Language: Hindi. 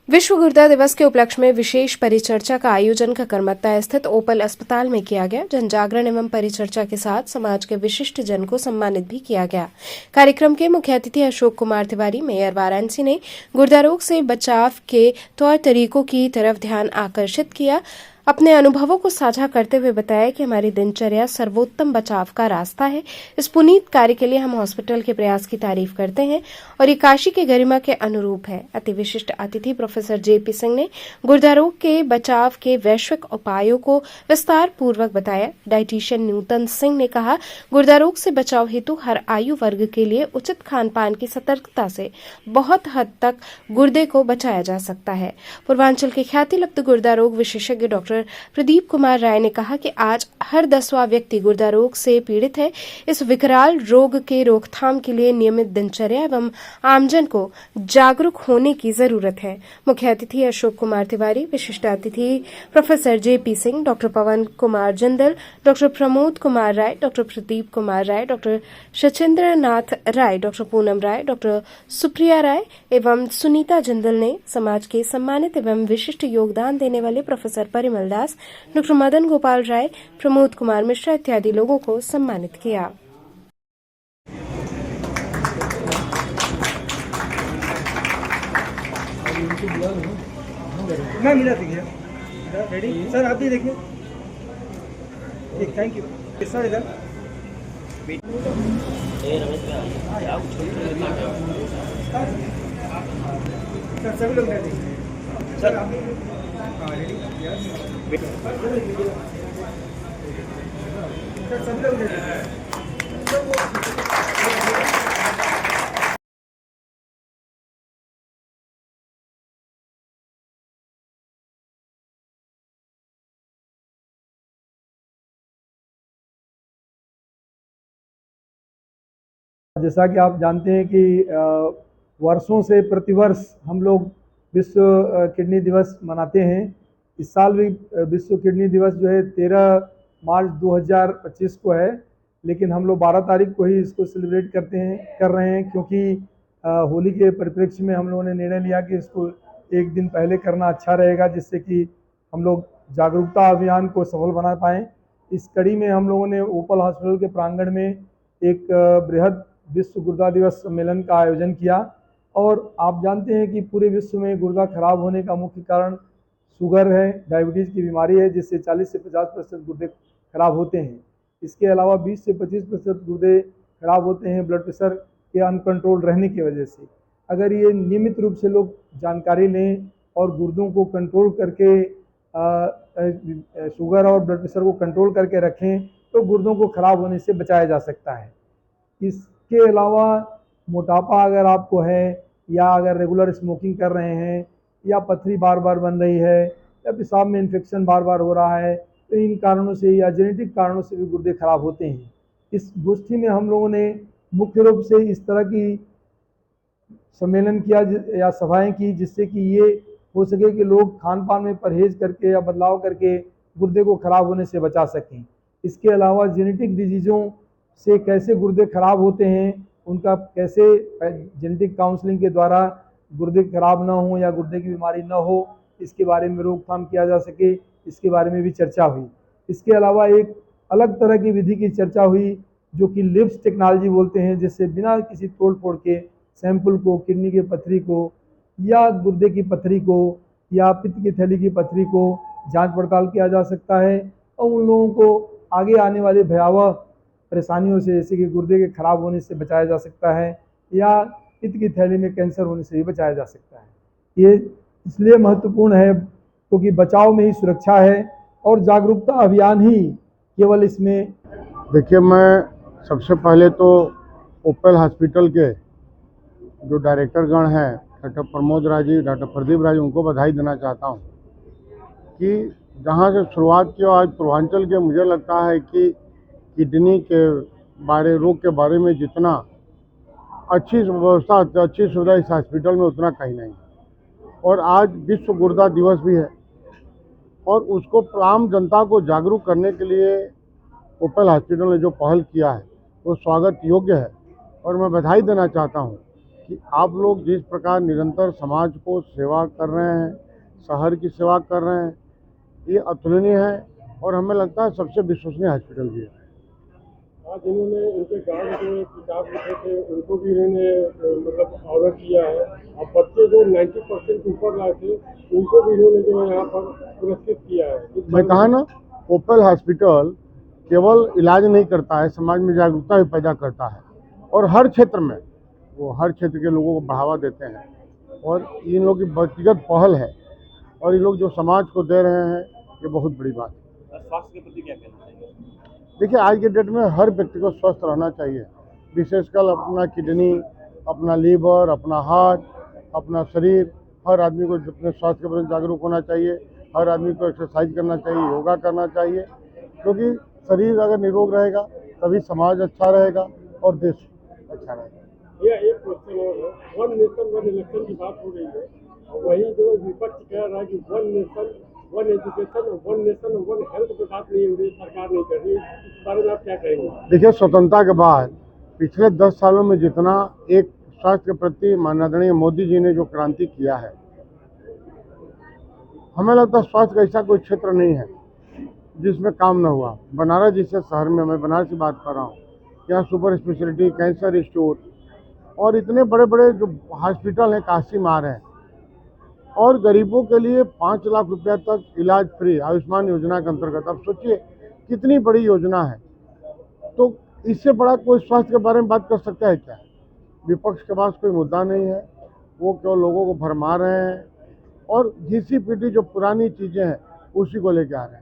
विश्व गुर्दा दिवस के उपलक्ष्य में विशेष परिचर्चा का आयोजन ककरमत्ता स्थित ओपल अस्पताल में किया गया। जन जागरण एवं परिचर्चा के साथ समाज के विशिष्ट जन को सम्मानित भी किया गया। कार्यक्रम के मुख्य अतिथि अशोक कुमार तिवारी, मेयर वाराणसी ने गुर्दा रोग से बचाव के तौर तरीकों की तरफ ध्यान आकर्षित किया। अपने अनुभवों को साझा करते हुए बताया कि हमारी दिनचर्या सर्वोत्तम बचाव का रास्ता है। इस पुनीत कार्य के लिए हम हॉस्पिटल के प्रयास की तारीफ करते हैं और ये काशी की गरिमा के अनुरूप है। अति विशिष्ट अतिथि प्रोफेसर जेपी सिंह ने गुर्दा रोग के बचाव के वैश्विक उपायों को विस्तार पूर्वक बताया। डाइटिशियन नूतन सिंह ने कहा, गुर्दा रोग से बचाव हेतु हर आयु वर्ग के लिए उचित खान पान की सतर्कता से बहुत हद तक गुर्दे को बचाया जा सकता है। पूर्वांचल के ख्याति लब्ध गुर्दा रोग विशेषज्ञ डॉक्टर प्रदीप कुमार राय ने कहा कि आज हर 10वां व्यक्ति गुर्दा रोग से पीड़ित है। इस विकराल रोग के रोकथाम के लिए नियमित दिनचर्या एवं आमजन को जागरूक होने की जरूरत है। मुख्य अतिथि अशोक कुमार तिवारी, विशिष्ट अतिथि प्रोफेसर जेपी सिंह, डॉक्टर पवन Kumar Jindal, doctor Pramod Kumar Rai, doctor Pradeep Kumar Rai, doctor Sachindra Nath राय, डॉक्टर पूनम राय, डॉक्टर सुप्रिया राय एवं सुनीता जिंदल ने समाज के सम्मानित एवं विशिष्ट योगदान देने वाले प्रोफेसर परिमल दास, डॉक्टर मदन गोपाल राय, प्रमोद कुमार मिश्रा इत्यादि लोगों को सम्मानित किया। रेडी सर, आप भी देखिए। Thank you sir. इधर सर सभी लोग रेडी सर, आप रेडी सर, सभी लोग रेडी। जैसा कि आप जानते हैं कि वर्षों से प्रतिवर्ष हम लोग विश्व किडनी दिवस मनाते हैं। इस साल भी विश्व किडनी दिवस जो है 13 मार्च 2025 को है, लेकिन हम लोग 12 तारीख को ही इसको सेलिब्रेट कर रहे हैं, क्योंकि होली के परिप्रेक्ष्य में हम लोगों ने निर्णय लिया कि इसको एक दिन पहले करना अच्छा रहेगा, जिससे कि हम लोग जागरूकता अभियान को सफल बना पाएँ। इस कड़ी में हम लोगों ने ओपल हॉस्पिटल के प्रांगण में एक बृहद विश्व गुर्दा दिवस सम्मेलन का आयोजन किया। और आप जानते हैं कि पूरे विश्व में गुर्दा खराब होने का मुख्य कारण शुगर है, डायबिटीज़ की बीमारी है, जिससे 40 से 50% गुर्दे खराब होते हैं। इसके अलावा 20 से 25% गुर्दे खराब होते हैं ब्लड प्रेशर के अनकंट्रोल रहने की वजह से। अगर ये नियमित रूप से लोग जानकारी लें और गुर्दों को कंट्रोल करके शुगर और ब्लड प्रेशर को कंट्रोल करके रखें, तो गुर्दों को खराब होने से बचाया जा सकता है। इसके अलावा मोटापा अगर आपको है, या अगर रेगुलर स्मोकिंग कर रहे हैं, या पथरी बार बार बन रही है, या पेशाब में इन्फेक्शन बार बार हो रहा है, तो इन कारणों से या जेनेटिक कारणों से भी गुर्दे खराब होते हैं। इस गोष्ठी में हम लोगों ने मुख्य रूप से इस तरह की सम्मेलन किया या सभाएं की, जिससे कि ये हो सके कि लोग खान पान में परहेज करके या बदलाव करके गुर्दे को खराब होने से बचा सकें। इसके अलावा जेनेटिक डिजीज़ों से कैसे गुर्दे खराब होते हैं, उनका कैसे जेनेटिक काउंसलिंग के द्वारा गुर्दे खराब ना हो या गुर्दे की बीमारी ना हो, इसके बारे में रोकथाम किया जा सके, इसके बारे में भी चर्चा हुई। इसके अलावा एक अलग तरह की विधि की चर्चा हुई, जो कि लिप्स टेक्नोलॉजी बोलते हैं, जिससे बिना किसी तोड़ फोड़ के सैंपल को, किडनी की पथरी को या गुर्दे की पथरी को या पित्त की थैली की पथरी को जांच पड़ताल किया जा सकता है, और उन लोगों को आगे आने वाले भयावह परेशानियों से, जैसे कि गुर्दे के खराब होने से बचाया जा सकता है, या पित्त की थैली में कैंसर होने से भी बचाया जा सकता है। ये इसलिए महत्वपूर्ण है क्योंकि बचाव में ही सुरक्षा है, और जागरूकता अभियान ही केवल इसमें। देखिए, मैं सबसे पहले तो ओपल हॉस्पिटल के जो डायरेक्टरगण हैं, डॉक्टर प्रमोद राय जी, डॉक्टर प्रदीप राय जी, उनको बधाई देना चाहता हूँ कि जहाँ से शुरुआत की आज पूर्वांचल के, मुझे लगता है कि किडनी के रोग के बारे में जितना अच्छी व्यवस्था, अच्छी सुविधा इस हॉस्पिटल में, उतना कहीं नहीं। और आज विश्व गुर्दा दिवस भी है, और उसको आम जनता को जागरूक करने के लिए ओपल हॉस्पिटल ने जो पहल किया है वो स्वागत योग्य है। और मैं बधाई देना चाहता हूँ कि आप लोग जिस प्रकार निरंतर समाज को सेवा कर रहे हैं, शहर की सेवा कर रहे हैं, ये अतुलनीय है और हमें लगता है सबसे विश्वसनीय हॉस्पिटल भी है। आज इन्होंने इनके गाँव जो किताब लिखे थे उनको भी इन्होंने मतलब ऑर्डर किया है, और बच्चे जो 90% ऊपर लाए थे उनको भी इन्होंने जो है यहाँ पर पुरस्कृत किया है। मैं कहा ना, ओपल हॉस्पिटल केवल इलाज नहीं करता है, समाज में जागरूकता भी पैदा करता है और हर क्षेत्र में वो हर क्षेत्र के लोगों को बढ़ावा देते हैं और इन लोगों की व्यक्तिगत पहल है और ये लोग जो समाज को दे रहे हैं ये बहुत बड़ी बात है। स्वास्थ्य के प्रति क्या कहना चाहिए? देखिए, आज के डेट में हर व्यक्ति को स्वस्थ रहना चाहिए, विशेषकर अपना किडनी, अपना लीवर, अपना हार्ट, अपना शरीर, हर आदमी को अपने स्वास्थ्य के प्रति जागरूक होना चाहिए। हर आदमी को एक्सरसाइज करना चाहिए, योगा करना चाहिए, क्योंकि शरीर अगर निरोग रहेगा तभी समाज अच्छा रहेगा और देश अच्छा रहेगा। यह एक क्वेश्चन और है, वन नेशन वन इलेक्शन की बात हो रही है और वही जो विपक्ष कह रहा है कि one nation one education, one nation one health पे बात नहीं हो रही, सरकार नहीं कर रही, इस बारे में आप क्या कहेंगे? देखिए, स्वतंत्रता के बाद पिछले 10 सालों में जितना एक स्वास्थ्य के प्रति माननीय मोदी जी ने जो क्रांति किया है, हमें लगता है स्वास्थ्य का ऐसा कोई क्षेत्र नहीं है जिसमें काम न हुआ। बनारस जैसे शहर में, मैं बनारस की बात कर रहा हूँ, यहाँ सुपर स्पेशलिटी, कैंसर स्टोर और इतने बड़े बड़े जो हॉस्पिटल हैं काशी मार हैं और गरीबों के लिए 5 लाख रुपया तक इलाज फ्री आयुष्मान योजना के अंतर्गत। अब सोचिए कितनी बड़ी योजना है, तो इससे बड़ा कोई स्वास्थ्य के बारे में बात कर सकता है क्या? विपक्ष के पास कोई मुद्दा नहीं है, वो केवल लोगों को भरमा रहे हैं और घिसी पिटी जो पुरानी चीज़ें हैं उसी को लेके आ रहे हैं।